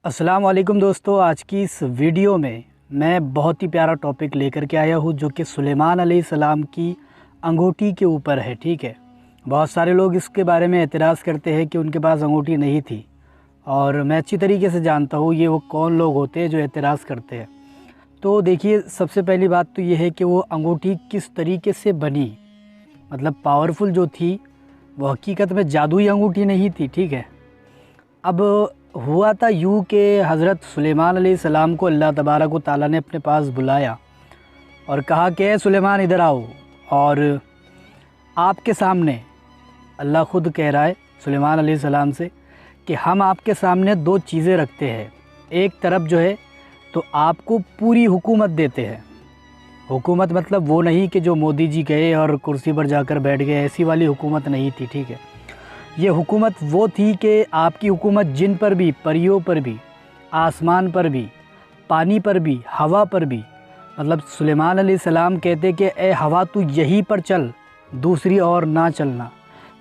अस्सलाम वालेकुम दोस्तों। आज की इस वीडियो में मैं बहुत ही प्यारा टॉपिक लेकर के आया हूँ जो कि सुलेमान अलैहिस्सलाम की अंगूठी के ऊपर है। ठीक है, बहुत सारे लोग इसके बारे में एतराज़ करते हैं कि उनके पास अंगूठी नहीं थी, और मैं अच्छी तरीके से जानता हूँ ये वो कौन लोग होते हैं जो एतराज़ करते हैं। तो देखिए, सबसे पहली बात तो ये है कि वो अंगूठी किस तरीके से बनी, मतलब पावरफुल जो थी वो हकीकत में जादुई अंगूठी नहीं थी। ठीक है, अब हुआ था यूँ कि हज़रत सुलेमान अलैहिस्सलाम को अल्लाह तबारक व तआला ने अपने पास बुलाया और कहा कि ए सुलेमान इधर आओ। और आपके सामने अल्लाह ख़ुद कह रहा है सुलेमान अलैहिस्सलाम से कि हम आपके सामने दो चीज़ें रखते हैं। एक तरफ जो है तो आपको पूरी हुकूमत देते हैं। हुकूमत मतलब वो नहीं कि जो मोदी जी गए और कुर्सी पर जाकर बैठ गए, ऐसी वाली हुकूमत नहीं थी। ठीक है, ये हुकूमत वो थी कि आपकी हुकूमत जिन पर भी, परियों पर भी, आसमान पर भी, पानी पर भी, हवा पर भी। मतलब सुलेमान अलैहिस्सलाम कहते कि ए हवा तू यहीं पर चल, दूसरी और ना चलना,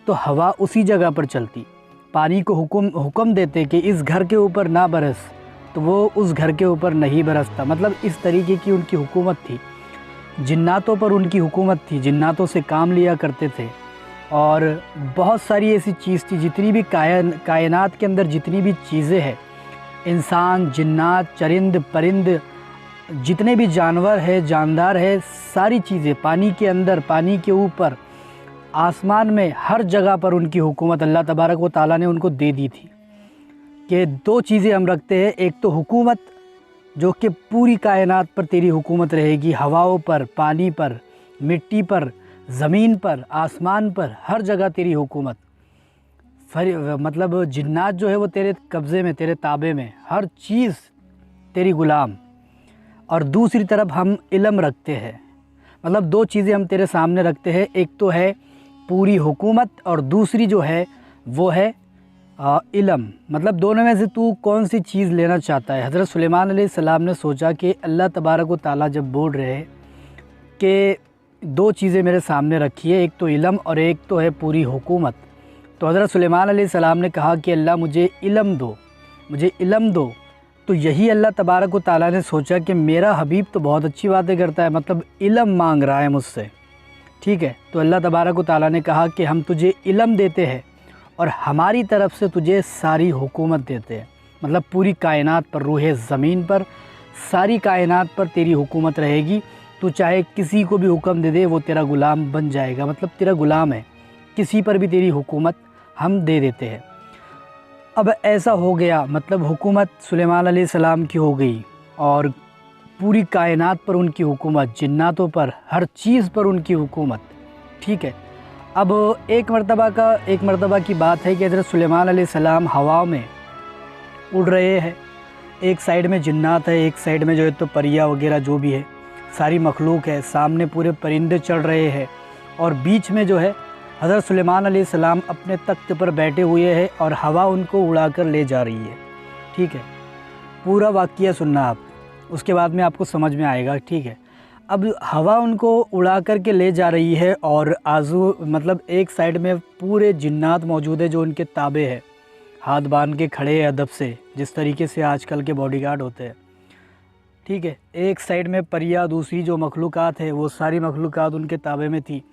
तो हवा उसी जगह पर चलती। पानी को हुक्म देते कि इस घर के ऊपर ना बरस, तो वो उस घर के ऊपर नहीं बरसता। मतलब इस तरीके की उनकी हुकूमत थी। जिन्नातों पर उनकी हुकूमत थी, जिन्नातों से काम लिया करते थे। और बहुत सारी ऐसी चीज़ थी, जितनी भी कायनात के अंदर जितनी भी चीज़ें हैं, इंसान, जिन्नात, चरिंद परिंद, जितने भी जानवर है, जानदार है, सारी चीज़ें पानी के अंदर, पानी के ऊपर, आसमान में, हर जगह पर उनकी हुकूमत अल्लाह तबारक व तआला ने उनको दे दी थी। कि दो चीज़ें हम रखते हैं, एक तो हुकूमत जो कि पूरी कायनात पर तेरी हुकूमत रहेगी, हवाओं पर, पानी पर, मिट्टी पर, ज़मीन पर, आसमान पर, हर जगह तेरी हुकूमत। मतलब जिन्नात जो है वो तेरे कब्ज़े में, तेरे ताबे में, हर चीज़ तेरी ग़ुलाम। और दूसरी तरफ हम इल्म रखते हैं। मतलब दो चीज़ें हम तेरे सामने रखते हैं, एक तो है पूरी हुकूमत और दूसरी जो है वो है इल्म। मतलब दोनों में से तू कौन सी चीज़ लेना चाहता है। हज़रत सुलेमान अलैहिस्सलाम ने सोचा कि अल्लाह तबारक व तआला जब बोल रहे हैं कि दो चीज़ें मेरे सामने रखी है, एक तो इल्म और एक तो है पूरी हुकूमत, तो हज़रत सुलेमान अलैहिस्सलाम ने कहा कि अल्लाह मुझे इल्म दो, मुझे इल्म दो। तो यही अल्लाह तबारक व तआला ने सोचा कि मेरा हबीब तो बहुत अच्छी बातें करता है, मतलब इल्म मांग रहा है मुझसे। ठीक है, तो अल्लाह तबारक व तआला ने कहा कि हम तुझे इल्म देते हैं और हमारी तरफ से तुझे सारी हुकूमत देते हैं। मतलब पूरी कायनात पर, रूहे ज़मीन पर, सारी कायनात पर तेरी हुकूमत रहेगी। तू चाहे किसी को भी हुक्म दे दे, वो तेरा ग़ुलाम बन जाएगा, मतलब तेरा ग़ुलाम है। किसी पर भी तेरी हुकूमत हम दे देते हैं। अब ऐसा हो गया, मतलब हुकूमत सुलेमान अलैहिस्सलाम की हो गई और पूरी कायनात पर उनकी हुकूमत, जिन्नातों पर, हर चीज़ पर उनकी हुकूमत। ठीक है, अब एक मरतबा की बात है कि हज़रत सुलेमान अलैहिस्सलाम हवा में उड़ रहे हैं। एक साइड में जिन्नात है, एक साइड में जो है तो परिया वगैरह जो भी है, सारी मखलूक है, सामने पूरे परिंदे चढ़ रहे हैं, और बीच में जो है हज़रत सुलेमान अलैहिस्सलाम अपने तख्त पर बैठे हुए हैं और हवा उनको उड़ाकर ले जा रही है। ठीक है, पूरा वाक़या सुनना आप, उसके बाद में आपको समझ में आएगा। ठीक है, अब हवा उनको उड़ा कर के ले जा रही है और आजू मतलब एक साइड में पूरे जिन्नात मौजूद है जो उनके ताबे है, हाथ बांध के खड़े हैं अदब से, जिस तरीके से आजकल के बॉडीगार्ड होते हैं। ठीक है, एक साइड में परिया, दूसरी जो मखलूक़ात है वो सारी मखलूक़ात उनके ताबे में थी।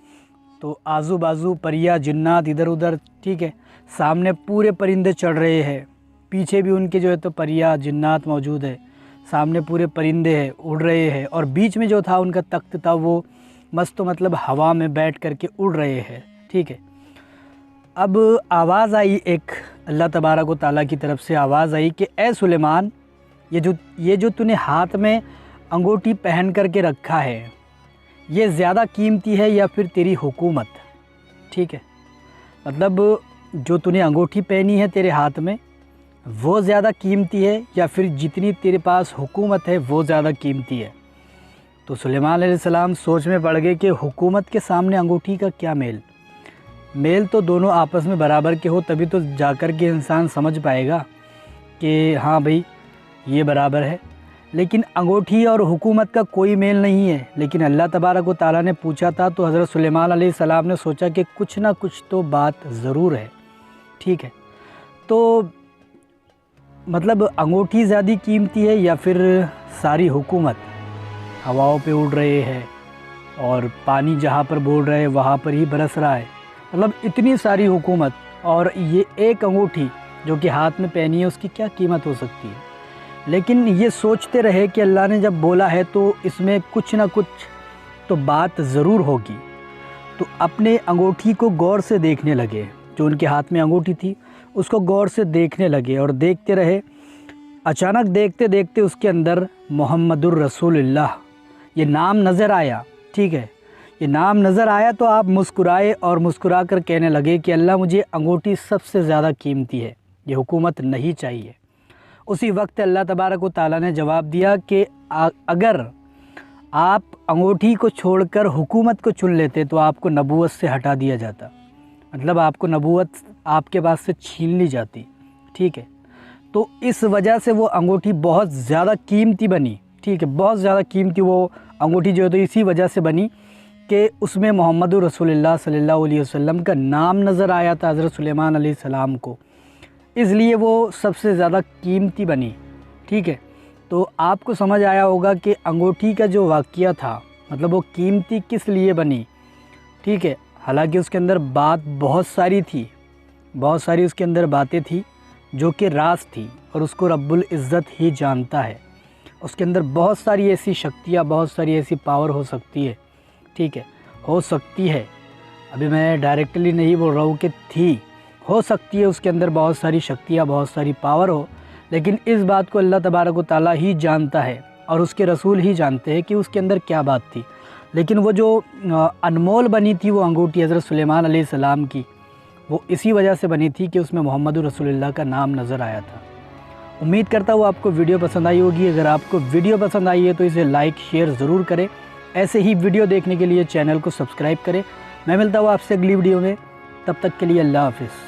तो आजू बाजू परिया, जिन्नात इधर उधर। ठीक है, सामने पूरे परिंदे चढ़ रहे हैं, पीछे भी उनके जो है तो परिया, जिन्नात मौजूद है, सामने पूरे परिंदे हैं, उड़ रहे हैं, और बीच में जो था उनका तख्त था वो मस्त, मतलब हवा में बैठ कर के उड़ रहे हैं। ठीक है, अब आवाज़ आई, एक अल्लाह तबारक व तआला की तरफ से आवाज़ आई कि ए सुलेमान, ये जो तूने हाथ में अंगूठी पहन कर के रखा है, ये ज़्यादा कीमती है या फिर तेरी हुकूमत। ठीक है, मतलब जो तूने अंगूठी पहनी है तेरे हाथ में, वो ज़्यादा कीमती है या फिर जितनी तेरे पास हुकूमत है वो ज़्यादा कीमती है। तो सुलेमान अलैहिस्सलाम सोच में पड़ गए कि हुकूमत के सामने अंगूठी का क्या मेल। मेल तो दोनों आपस में बराबर के हो, तभी तो जाकर के इंसान समझ पाएगा कि हाँ भाई ये बराबर है। लेकिन अंगूठी और हुकूमत का कोई मेल नहीं है। लेकिन अल्लाह तबारक व तआला ने पूछा था, तो हज़रत सुलेमान अलैहिस्सलाम ने सोचा कि कुछ ना कुछ तो बात ज़रूर है। ठीक है, तो मतलब अंगूठी ज़्यादा कीमती है या फिर सारी हुकूमत? हवाओं पे उड़ रहे हैं और पानी जहाँ पर बोल रहे हैं वहाँ पर ही बरस रहा है। मतलब इतनी सारी हुकूमत और ये एक अंगूठी जो कि हाथ में पहनी है, उसकी क्या कीमत हो सकती है। लेकिन ये सोचते रहे कि अल्लाह ने जब बोला है तो इसमें कुछ ना कुछ तो बात ज़रूर होगी। तो अपने अंगूठी को गौर से देखने लगे, जो उनके हाथ में अंगूठी थी उसको गौर से देखने लगे और देखते रहे। अचानक देखते देखते उसके अंदर मोहम्मदुर रसूलुल्लाह ये नाम नज़र आया। ठीक है, ये नाम नज़र आया तो आप मुस्कुराए और मुस्कुरा कर कहने लगे कि अल्लाह मुझे अंगूठी सबसे ज़्यादा कीमती है, ये हुकूमत नहीं चाहिए। उसी वक्त अल्लाह तबारक व तआला ने जवाब दिया कि अगर आप अंगूठी को छोड़कर हुकूमत को चुन लेते तो आपको नबूवत से हटा दिया जाता, मतलब आपको नबूवत आपके पास से छीन ली जाती। ठीक है, तो इस वजह से वो अंगूठी बहुत ज़्यादा कीमती बनी। ठीक है, बहुत ज़्यादा कीमती वो अंगूठी जो है तो इसी वजह से बनी कि उसमें मोहम्मदुर रसूलुल्लाह सल्लल्लाहु अलैहि वसल्लम का नाम नज़र आया था, हज़रत सुलेमान अलैहिस्सलाम को, इसलिए वो सबसे ज़्यादा कीमती बनी। ठीक है, तो आपको समझ आया होगा कि अंगूठी का जो वाक़या था, मतलब वो कीमती किस लिए बनी। ठीक है, हालांकि उसके अंदर बात बहुत सारी थी, बहुत सारी उसके अंदर बातें थी जो कि राज थी और उसको रब्बुल इज़्ज़त ही जानता है। उसके अंदर बहुत सारी ऐसी शक्तियाँ, बहुत सारी ऐसी पावर हो सकती है। ठीक है, हो सकती है, अभी मैं डायरेक्टली नहीं बोल रहा हूँ कि थी, हो सकती है उसके अंदर बहुत सारी शक्तियाँ, बहुत सारी पावर हो, लेकिन इस बात को अल्लाह तबारक व तआला ही जानता है और उसके रसूल ही जानते हैं कि उसके अंदर क्या बात थी। लेकिन वो जो अनमोल बनी थी वो अंगूठी हज़रत सुलेमान अलैहिस्सलाम की, वो इसी वजह से बनी थी कि उसमें मोहम्मदुर रसूलुल्लाह का नाम नज़र आया था। उम्मीद करता हूँ आपको वीडियो पसंद आई होगी। अगर आपको वीडियो पसंद आई है तो इसे लाइक शेयर ज़रूर करें। ऐसे ही वीडियो देखने के लिए चैनल को सब्सक्राइब करें। मैं मिलता हूँ आपसे अगली वीडियो में, तब तक के लिए अल्लाह हाफ़िज़।